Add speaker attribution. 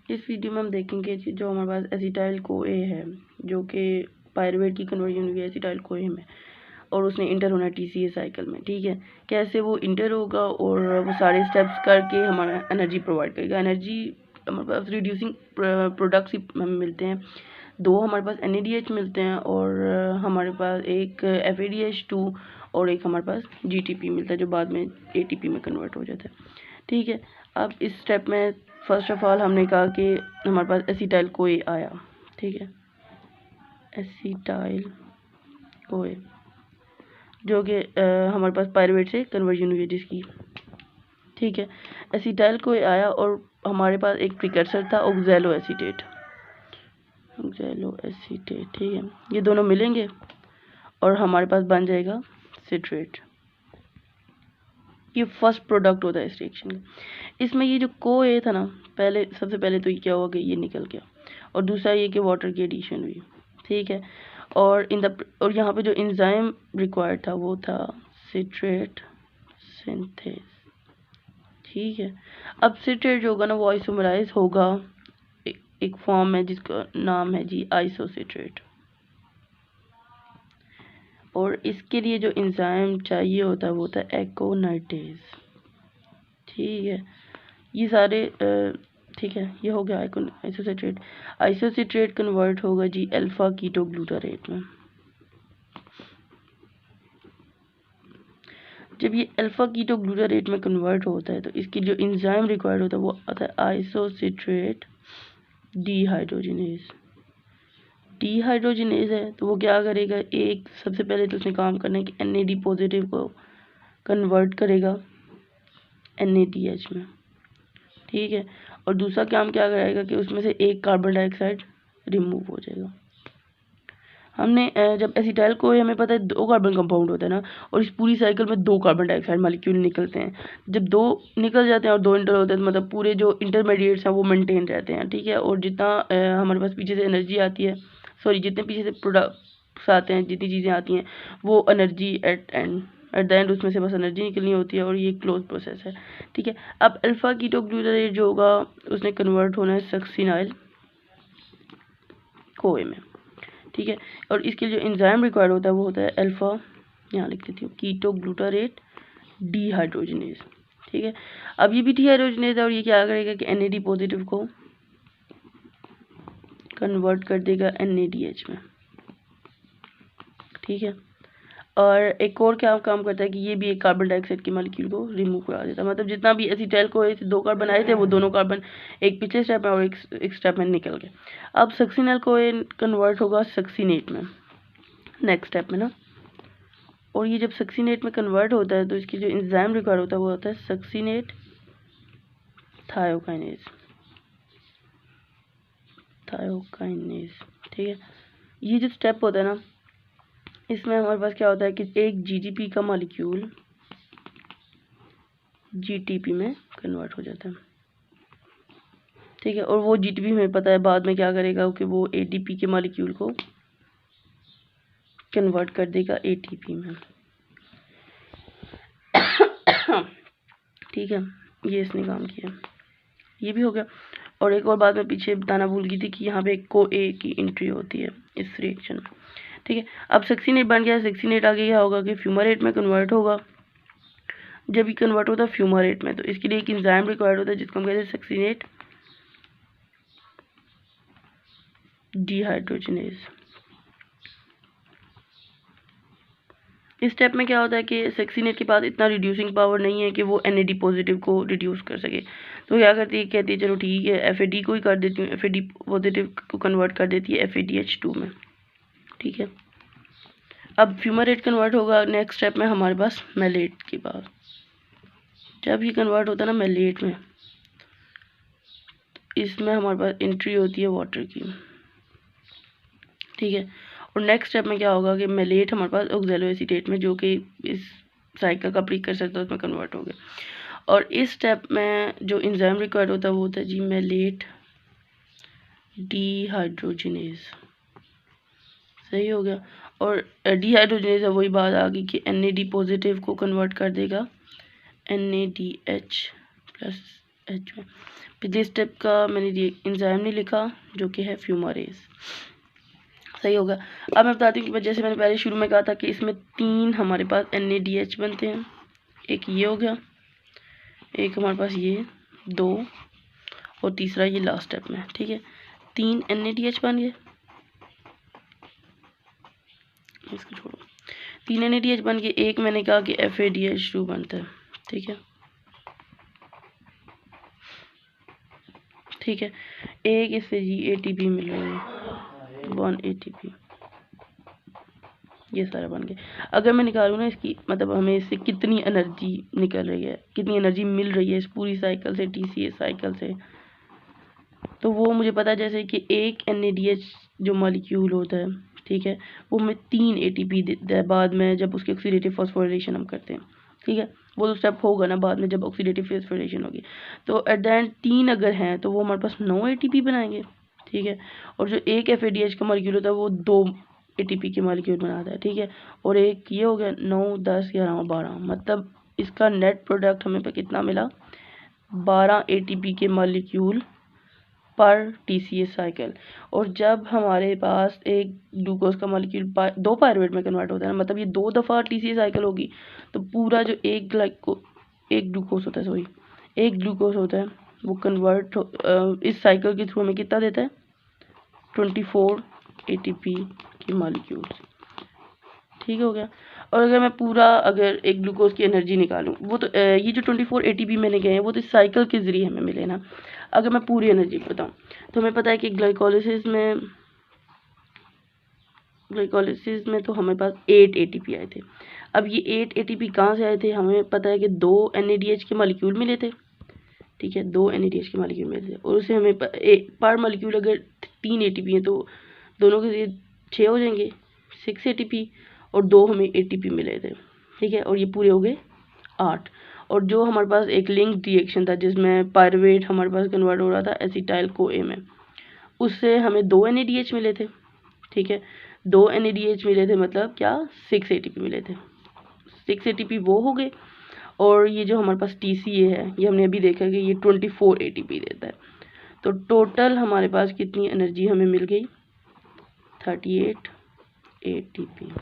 Speaker 1: इस वीडियो में हम देखेंगे कि जो हमारे पास एसिटाइल कोए है जो कि पायरुवेट की कन्वर्जन हुई है एसिटाइल कोए में, और उसने इंटर होना TCA साइकिल में। ठीक है, कैसे वो इंटर होगा और वो सारे स्टेप्स करके हमारा एनर्जी प्रोवाइड करेगा। एनर्जी हमारे पास रिड्यूसिंग प्रोडक्ट्स ही हमें मिलते हैं, दो हमारे पास NADH मिलते हैं और हमारे पास एक FADH2 और एक हमारे पास GTP मिलता है जो बाद में ATP में कन्वर्ट हो जाता है। ठीक है, अब इस स्टेप में फर्स्ट ऑफ ऑल हमने कहा कि हमारे पास एसिटाइल कोए आया। ठीक है, एसिटाइल कोए जो कि हमारे पास पायरुवेट से कन्वर्जन हुई है जिसकी। ठीक है, एसिटाइल कोए आया और हमारे पास एक प्रिकर्सर था ऑक्सैलो एसीटेट। ठीक है, ये दोनों मिलेंगे और हमारे पास बन जाएगा सिट्रेट। ये फर्स्ट प्रोडक्ट होता है इस रिएक्शन का। इसमें ये जो कोए था ना, पहले सबसे पहले तो ये क्या हुआ कि ये निकल गया, और दूसरा ये कि वाटर की एडिशन हुई। ठीक है, और यहाँ पे जो एंजाइम रिक्वायर्ड था वो था सिट्रेट सिंथेस। ठीक है, अब सिट्रेट जो होगा ना वो आइसोमराइज होगा एक फॉर्म है जिसका नाम है जी आइसोसिट्रेट, और इसके लिए जो एंजाइम चाहिए होता है वो होता है एकोनाइटेज। ठीक है, ये सारे ठीक है, ये हो गया आइसोसिट्रेट। आइसोसिट्रेट कन्वर्ट होगा जी अल्फा कीटोग्लूटारेट में। जब ये अल्फा कीटोग्लूटारेट में कन्वर्ट होता है तो इसकी जो एंजाइम रिक्वायर्ड होता है वो आता है आइसोसिट्रेट डीहाइड्रोजिनेज। डीहाइड्रोजिनेज है तो वो क्या करेगा, एक सबसे पहले तो उसने काम करना है कि NAD पॉजिटिव को कन्वर्ट करेगा NADH में। ठीक है, और दूसरा काम क्या करेगा कि उसमें से एक कार्बन डाइऑक्साइड रिमूव हो जाएगा। हमने जब एसिटाइल को हमें पता है 2 कार्बन कंपाउंड होता है ना, और इस पूरी साइकिल में 2 कार्बन डाइऑक्साइड मॉलिक्यूल निकलते हैं। जब 2 निकल जाते हैं और 2 इंटर होते हैं तो मतलब पूरे जो इंटरमीडिएट्स हैं वो मेंटेन रहते हैं। ठीक है, और जितना हमारे पास पीछे से एनर्जी आती है, सॉरी जितने पीछे से प्रोडक्ट्स आते हैं, जितनी चीज़ें आती हैं वो एनर्जी एट द एंड उसमें से बस एनर्जी निकलनी होती है, और ये क्लोज प्रोसेस है। ठीक है, अब अल्फा कीटोग्लूटारेट जो होगा उसने कन्वर्ट होना है सक्सिनाइल कोए में। ठीक है, और इसके जो एंजाइम रिक्वायर्ड होता है वो होता है अल्फा, यहाँ लिख देती हूँ, कीटोग्लूटारेट डीहाइड्रोजिनेज। ठीक है, अब ये भी डीहाइड्रोजिनेज है और ये क्या करेगा कि NAD पॉजिटिव को कन्वर्ट कर देगा NADH में। ठीक है, और एक और क्या काम करता है कि ये भी एक कार्बन डाइऑक्साइड की मॉलिक्यूल को रिमूव करा देता है। मतलब जितना भी एसिटाइल को 2 कार्बन आए थे वो दोनों कार्बन एक पिछले स्टेप में और एक स्टेप में निकल गए। अब सक्सिनल को कन्वर्ट होगा सक्सिनेट में नेक्स्ट स्टेप में ना, और ये जब सक्सिनेट में कन्वर्ट होता है तो इसकी जो एंजाइम रिक्वायर होता है वो होता है सक्सिनेट थायोकाइनेज। ठीक है, ये जो स्टेप होता है ना इसमें हमारे पास क्या होता है कि एक GTP का मॉलिक्यूल GTP में कन्वर्ट हो जाता है। ठीक है, और वो GTP हमें पता है बाद में क्या करेगा कि वो ATP के मॉलिक्यूल को कन्वर्ट कर देगा ATP में। ठीक है, ये इसने काम किया, ये भी हो गया। और एक और बात मैं पीछे बताना भूल गई थी कि यहाँ पे एक CoA की एंट्री होती है इस रिएक्शन में। ठीक है, अब सक्सिनेट बन गया, सक्सिनेट आगे क्या होगा कि फ्यूमारेट में कन्वर्ट होगा। जब ये कन्वर्ट होता है फ्यूमारेट में तो इसके लिए एक एंजाइम रिक्वायर्ड होता है जिसको हम कहते हैं सक्सिनेट डीहाइड्रोजिनेज। इस स्टेप में क्या होता है कि सक्सिनेट के पास इतना रिड्यूसिंग पावर नहीं है कि वो NAD पॉजिटिव को रिड्यूस कर सके, तो क्या करती है, कहती है चलो ठीक है FAD को ही कर देती हूँ, FAD पॉजिटिव को कन्वर्ट कर देती है FADH2 में। ठीक है, अब फ्यूमारेट कन्वर्ट होगा नेक्स्ट स्टेप में हमारे पास मैलेट के बाद। जब ये कन्वर्ट होता है ना मैलेट में, इसमें हमारे पास एंट्री होती है वाटर की। ठीक है, और नेक्स्ट स्टेप में क्या होगा कि मैलेट हमारे पास ऑक्सैलो एसीटेट में जो कि इस साइकिल का प्रीकर्सर था उसमें कन्वर्ट हो गया, और इस स्टेप में जो एंजाइम रिक्वायर्ड होता है वो होता है जी मैलेट डीहाइड्रोजिनेज। सही हो गया, और डीहाइड्रोजिनेज है वही बात आ गई कि NAD पॉजिटिव को कन्वर्ट कर देगा NADH+H में। पिछले स्टेप का मैंने एंजाइम नहीं लिखा जो कि है फ्यूमारेज। सही होगा। अब मैं बताती हूँ कि जैसे मैंने पहले शुरू में कहा था कि इसमें 3 हमारे पास NADH बनते हैं। एक ये हो गया, एक हमारे पास ये 2 और तीसरा ये लास्ट स्टेप में। ठीक है, 3 NADH बन गए, इसको छोड़ो। 3 NADH बन के एक मैंने कहा कि FADH2 बनता है। ठीक है, ठीक है, एक इससे जी ATP मिल रही है, 1 ATP, ये सारा बन गया। अगर मैं निकालूँ ना इसकी मतलब हमें इससे कितनी एनर्जी निकल रही है, कितनी एनर्जी मिल रही है इस पूरी साइकिल से, TCA साइकिल से, तो वो मुझे पता है। जैसे कि एक NADH जो मॉलिक्यूल होता है, ठीक है, वो हमें 3 ATP देता है बाद में जब उसकी ऑक्सीडेटिव फॉस्फोराइलेशन हम करते हैं। ठीक है, वो तो स्टेप होगा ना बाद में जब ऑक्सीडेटिव फॉस्फोराइलेशन होगी। तो एट द एंड 3 अगर हैं तो वो हमारे पास 9 ATP बनाएंगे। ठीक है, और जो एक FADH का मॉलिक्यूल होता है वो 2 ATP के मॉलिक्यूल बनाता है। ठीक है, और एक ये हो गया 9, 10, 11, 12, मतलब इसका नेट प्रोडक्ट हमें पे कितना मिला, 12 ATP के मॉलिक्यूल पर TCA साइकिल। और जब हमारे पास एक ग्लूकोज का मॉलिक्यूल 2 पायरुवेट में कन्वर्ट होता है ना, मतलब ये 2 दफ़ा TCA साइकिल होगी, तो पूरा जो एक ग्लूकोज होता है, सॉरी एक ग्लूकोज होता है, वो कन्वर्ट इस साइकिल के थ्रू हमें कितना देता है, 24 ATP की मॉलिक्यूल्स। ठीक हो गया। और अगर मैं पूरा अगर एक ग्लूकोज की एनर्जी निकालूं, वो तो ये जो 24 ATP मैंने गए हैं वो तो इस साइकिल के ज़रिए हमें मिले ना। अगर मैं पूरी एनर्जी बताऊं तो हमें पता है कि ग्लाइकोलिसिस में तो हमें पास 8 ATP आए थे। अब ये 8 ATP कहाँ से आए थे, हमें पता है कि 2 NADH के मॉलिक्यूल मिले थे। ठीक है, 2 NADH के मॉलिक्यूल मिले थे, और उसे हमें पर मॉलिक्यूल अगर 3 ATP है तो दोनों के लिए 6 हो जाएंगे, 6 ATP, और 2 हमें ATP मिले थे। ठीक है, और ये पूरे हो गए 8। और जो हमारे पास एक लिंक रिएक्शन था जिसमें पायरुवेट हमारे पास कन्वर्ट हो रहा था एसिटाइल CoA में, उससे हमें 2 NADH मिले थे। ठीक है, 2 NADH मिले थे मतलब क्या, 6 ATP मिले थे। 6 ATP वो हो गए, और ये जो हमारे पास TCA है ये हमने अभी देखा कि ये 24 ATP देता है। तो टोटल हमारे पास कितनी एनर्जी हमें मिल गई, 38 ATP।